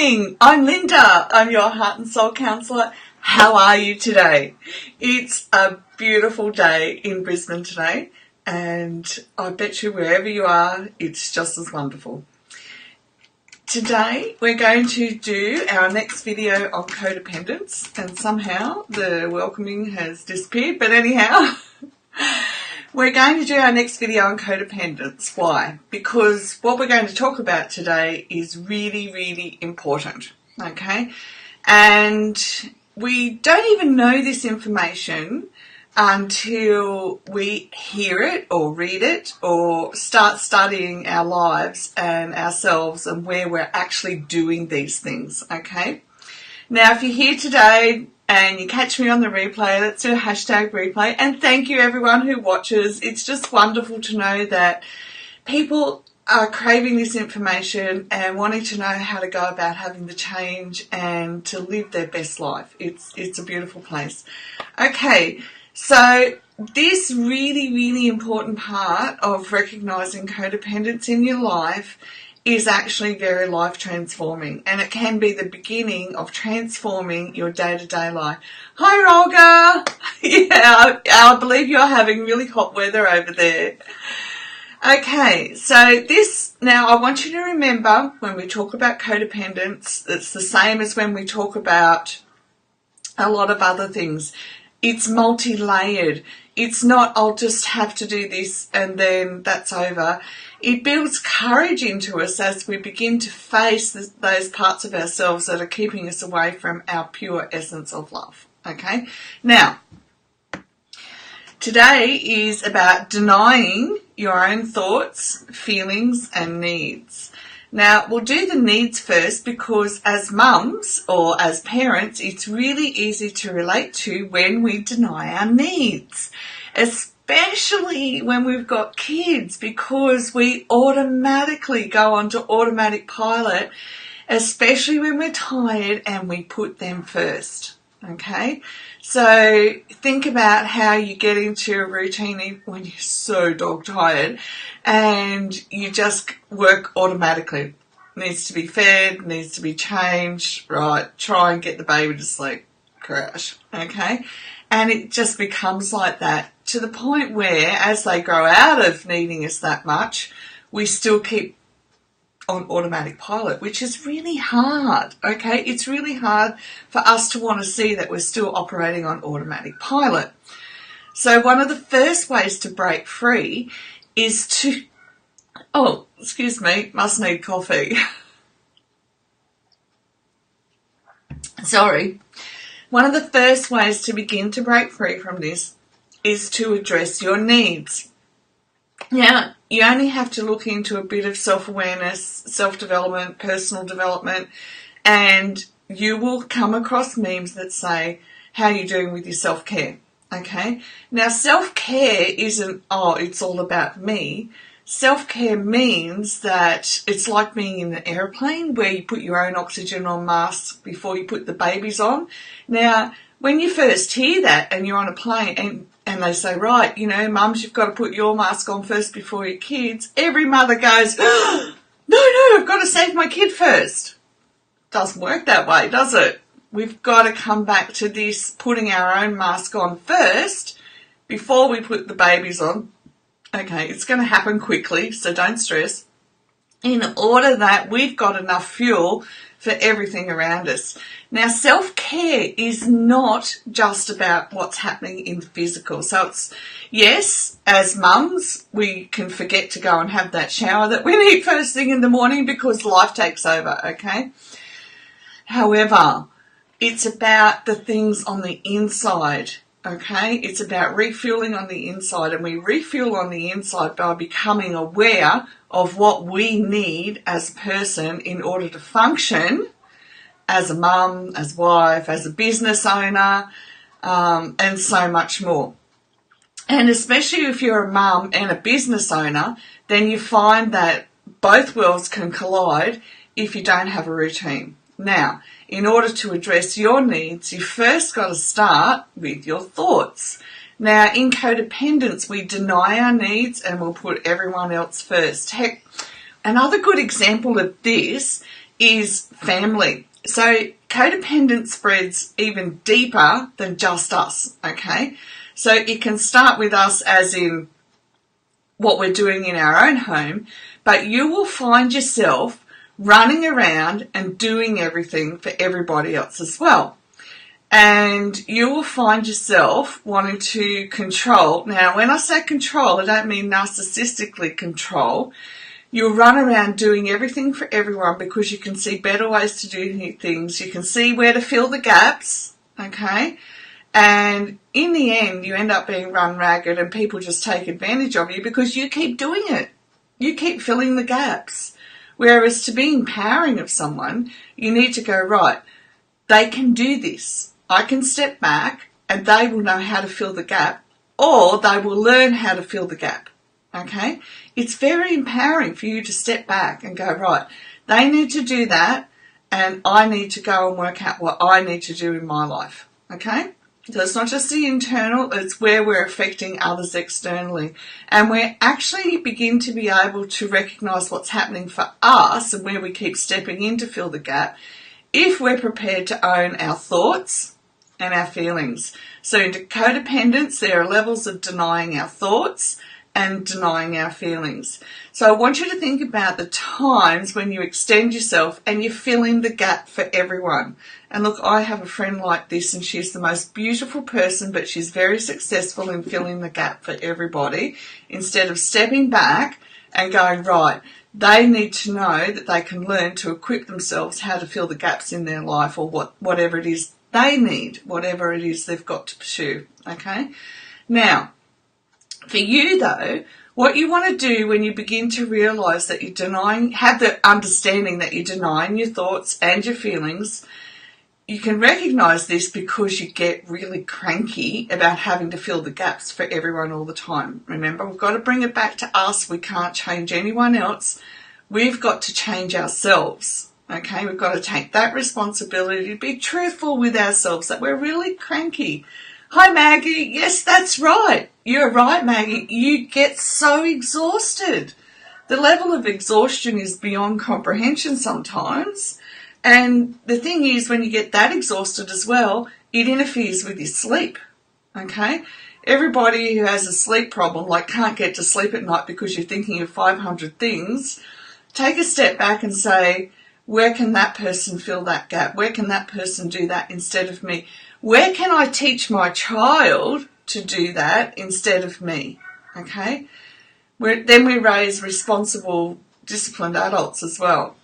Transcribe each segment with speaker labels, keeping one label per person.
Speaker 1: morning. I'm Linda. I'm your heart and soul counsellor. How are you today? It's a beautiful day in Brisbane today, and I bet you wherever you are, it's just as wonderful. Today we're going to do our next video on codependence, and somehow the welcoming has disappeared, but anyhow, we're going to do our next video on codependence. Why? Because what we're going to talk about today is really, really important, okay? And we don't even know this information until we hear it or read it or start studying our lives and ourselves and where we're actually doing these things, okay? Now, if you're here today and you catch me on the replay, let's do a hashtag replay. And thank you everyone who watches. It's just wonderful to know that people are craving this information and wanting to know how to go about having the change and to live their best life. It's a beautiful place. Okay, so this really, really important part of recognising codependence in your life is actually very life transforming, and it can be the beginning of transforming your day-to-day life. Hi Olga! Yeah, I believe you're having really hot weather over there. Okay, so now I want you to remember when we talk about codependence, it's the same as when we talk about a lot of other things. It's multi-layered. It's not, I'll just have to do this and then that's over. It builds courage into us as we begin to face those parts of ourselves that are keeping us away from our pure essence of love. Okay? Now, today is about denying your own thoughts, feelings and needs. Now, we'll do the needs first because as mums or as parents, it's really easy to relate to when we deny our needs, especially when we've got kids, because we automatically go onto automatic pilot, especially when we're tired and we put them first. Okay, so think about how you get into a routine when you're so dog tired and you just work automatically. Needs to be fed, needs to be changed, right, try and get the baby to sleep, crash, okay? And it just becomes like that to the point where as they grow out of needing us that much, we still keep on automatic pilot, which is really hard, okay? It's really hard for us to want to see that we're still operating on automatic pilot. So one of the first ways to break free is to, oh, excuse me, must need coffee. Sorry. One of the first ways to begin to break free from this is to address your needs. Now, you only have to look into a bit of self-awareness, self-development, personal development, and you will come across memes that say, how are you doing with your self-care? Okay? Now, self-care isn't, oh, it's all about me. Self-care means that it's like being in an airplane where you put your own oxygen on mask before you put the babies on. Now, when you first hear that and you're on a plane and they say, right, you know, mums, you've got to put your mask on first before your kids, every mother goes, oh, no, I've got to save my kid first. Doesn't work that way, does it? We've got to come back to this putting our own mask on first before we put the babies on. Okay, it's going to happen quickly, so don't stress. In order that we've got enough fuel for everything around us. Now, self-care is not just about what's happening in the physical. So it's, yes, as mums, we can forget to go and have that shower that we need first thing in the morning because life takes over, okay? However, it's about the things on the inside, okay? It's about refueling on the inside, and we refuel on the inside by becoming aware of what we need as a person in order to function as a mum, as wife, as a business owner, and so much more. And especially if you're a mum and a business owner, then you find that both worlds can collide if you don't have a routine. Now, in order to address your needs, you first got to start with your thoughts. Now, in codependence, we deny our needs and we'll put everyone else first. Heck, another good example of this is family. So codependence spreads even deeper than just us, okay? So it can start with us as in what we're doing in our own home, but you will find yourself running around and doing everything for everybody else as well. And you will find yourself wanting to control. Now, when I say control, I don't mean narcissistically control. You'll run around doing everything for everyone because you can see better ways to do things. You can see where to fill the gaps, okay? And in the end, you end up being run ragged and people just take advantage of you because you keep doing it. You keep filling the gaps. Whereas to be empowering of someone, you need to go, right, they can do this. I can step back and they will know how to fill the gap, or they will learn how to fill the gap. Okay? It's very empowering for you to step back and go, right, they need to do that and I need to go and work out what I need to do in my life. Okay? So it's not just the internal, it's where we're affecting others externally. And we actually begin to be able to recognise what's happening for us and where we keep stepping in to fill the gap if we're prepared to own our thoughts and our feelings. So in codependence, there are levels of denying our thoughts and denying our feelings. So I want you to think about the times when you extend yourself and you fill in the gap for everyone. And look, I have a friend like this and she's the most beautiful person, but she's very successful in filling the gap for everybody instead of stepping back and going, right, they need to know that they can learn to equip themselves how to fill the gaps in their life or whatever it is they need, whatever it is they've got to pursue, okay? Now, for you though, what you want to do when you begin to realise that you're denying, have the understanding that you're denying your thoughts and your feelings, you can recognise this because you get really cranky about having to fill the gaps for everyone all the time. Remember, we've got to bring it back to us. We can't change anyone else. We've got to change ourselves. Okay, we've got to take that responsibility to be truthful with ourselves that we're really cranky. Hi, Maggie. Yes, that's right. You're right, Maggie. You get so exhausted. The level of exhaustion is beyond comprehension sometimes. And the thing is, when you get that exhausted as well, it interferes with your sleep. Okay? Everybody who has a sleep problem, like can't get to sleep at night because you're thinking of 500 things, take a step back and say, where can that person fill that gap? Where can that person do that instead of me? Where can I teach my child to do that instead of me? Okay? Then we raise responsible, disciplined adults as well.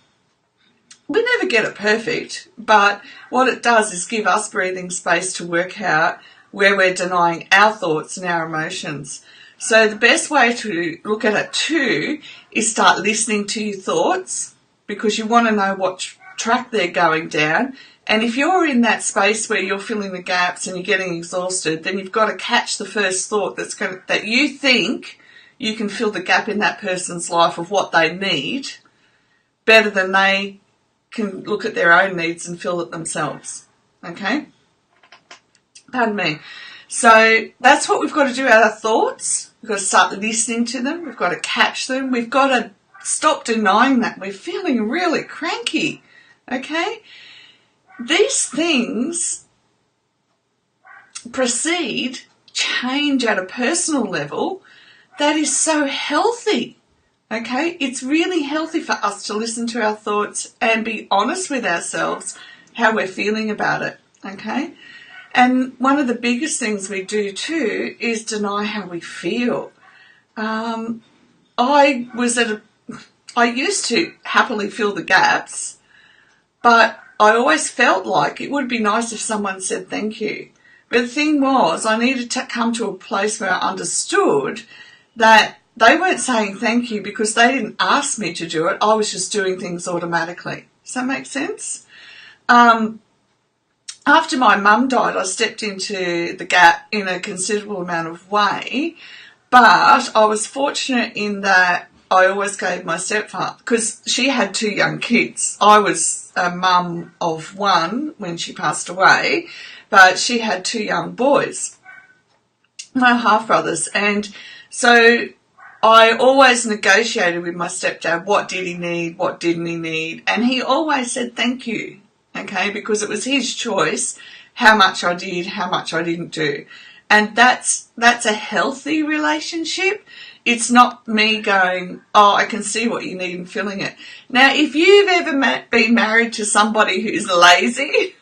Speaker 1: We never get it perfect, but what it does is give us breathing space to work out where we're denying our thoughts and our emotions. So the best way to look at it too is start listening to your thoughts, because you want to know what track they're going down. And if you're in that space where you're filling the gaps and you're getting exhausted, then you've got to catch the first thought that you think you can fill the gap in that person's life of what they need better than they can look at their own needs and fill it themselves. Okay? Pardon me. So that's what we've got to do with our thoughts. We've got to start listening to them. We've got to catch them. We've got to stop denying that we're feeling really cranky. Okay? These things precede change at a personal level that is so healthy. Okay? It's really healthy for us to listen to our thoughts and be honest with ourselves how we're feeling about it. Okay? And one of the biggest things we do too is deny how we feel. I used to happily fill the gaps, but I always felt like it would be nice if someone said thank you. But the thing was, I needed to come to a place where I understood that they weren't saying thank you because they didn't ask me to do it. I was just doing things automatically. Does that make sense? After my mum died, I stepped into the gap in a considerable amount of way, but I was fortunate in that I always gave my stepfather, because she had 2 young kids. I was a mum of 1 when she passed away, but she had 2 young boys, my half-brothers. And so I always negotiated with my stepdad, what did he need, what didn't he need, and he always said thank you, okay, because it was his choice how much I did, how much I didn't do. And that's a healthy relationship. It's not me going, oh, I can see what you need and filling it. Now, if you've ever been married to somebody who's lazy,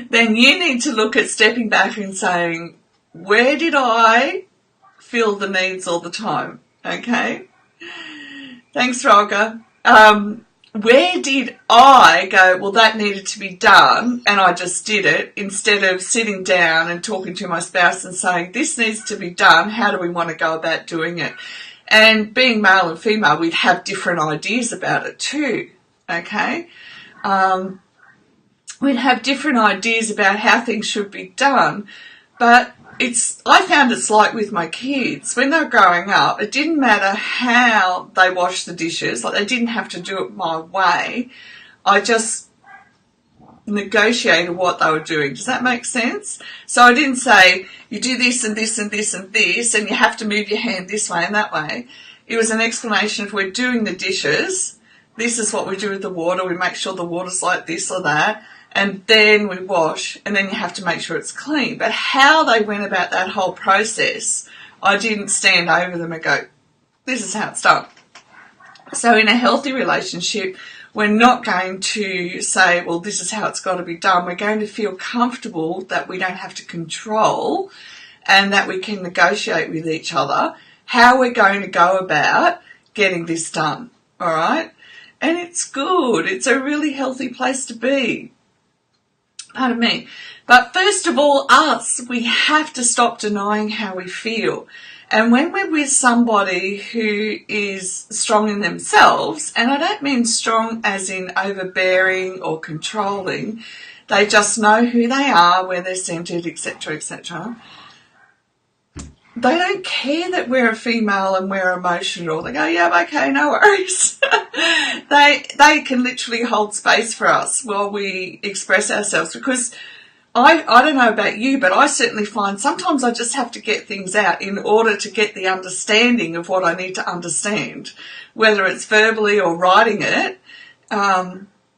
Speaker 1: then you need to look at stepping back and saying, where did I fill the needs all the time? Okay? Thanks, Rolga. Where did I go, well, that needed to be done, and I just did it, instead of sitting down and talking to my spouse and saying, this needs to be done, how do we want to go about doing it? And being male and female, we'd have different ideas about it too, okay? We'd have different ideas about how things should be done, but I found it's like with my kids. When they were growing up, it didn't matter how they washed the dishes. Like, they didn't have to do it my way. I just negotiated what they were doing. Does that make sense? So I didn't say, you do this and this and this and this, and you have to move your hand this way and that way. It was an explanation of, we're doing the dishes. This is what we do with the water. We make sure the water's like this or that. And then we wash, and then you have to make sure it's clean. But how they went about that whole process, I didn't stand over them and go, this is how it's done. So in a healthy relationship, we're not going to say, well, this is how it's got to be done. We're going to feel comfortable that we don't have to control, and that we can negotiate with each other how we're going to go about getting this done. All right? And it's good. It's a really healthy place to be. Pardon me. But first of all, we have to stop denying how we feel. And when we're with somebody who is strong in themselves, and I don't mean strong as in overbearing or controlling, they just know who they are, where they're centered, etc., etc. They don't care that we're a female and we're emotional. They go, yeah, okay, no worries. They can literally hold space for us while we express ourselves, because I don't know about you, but I certainly find sometimes I just have to get things out in order to get the understanding of what I need to understand, whether it's verbally or writing it.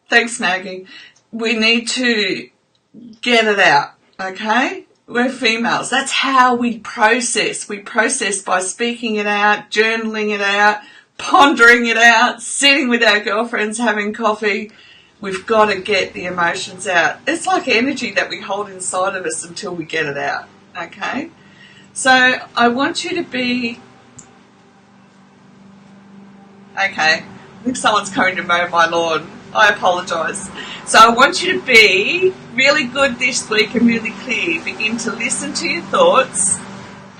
Speaker 1: Thanks, Maggie. We need to get it out, okay? We're females. That's how we process. We process by speaking it out, journaling it out, pondering it out, sitting with our girlfriends, having coffee. We've got to get the emotions out. It's like energy that we hold inside of us until we get it out, okay? So I want you to be... Okay, I think someone's coming to mow my lawn. I apologise. So I want you to be really good this week and really clear. Begin to listen to your thoughts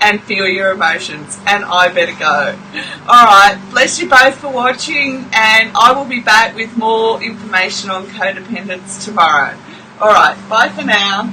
Speaker 1: and feel your emotions. And I better go. All right. Bless you both for watching. And I will be back with more information on codependence tomorrow. All right. Bye for now.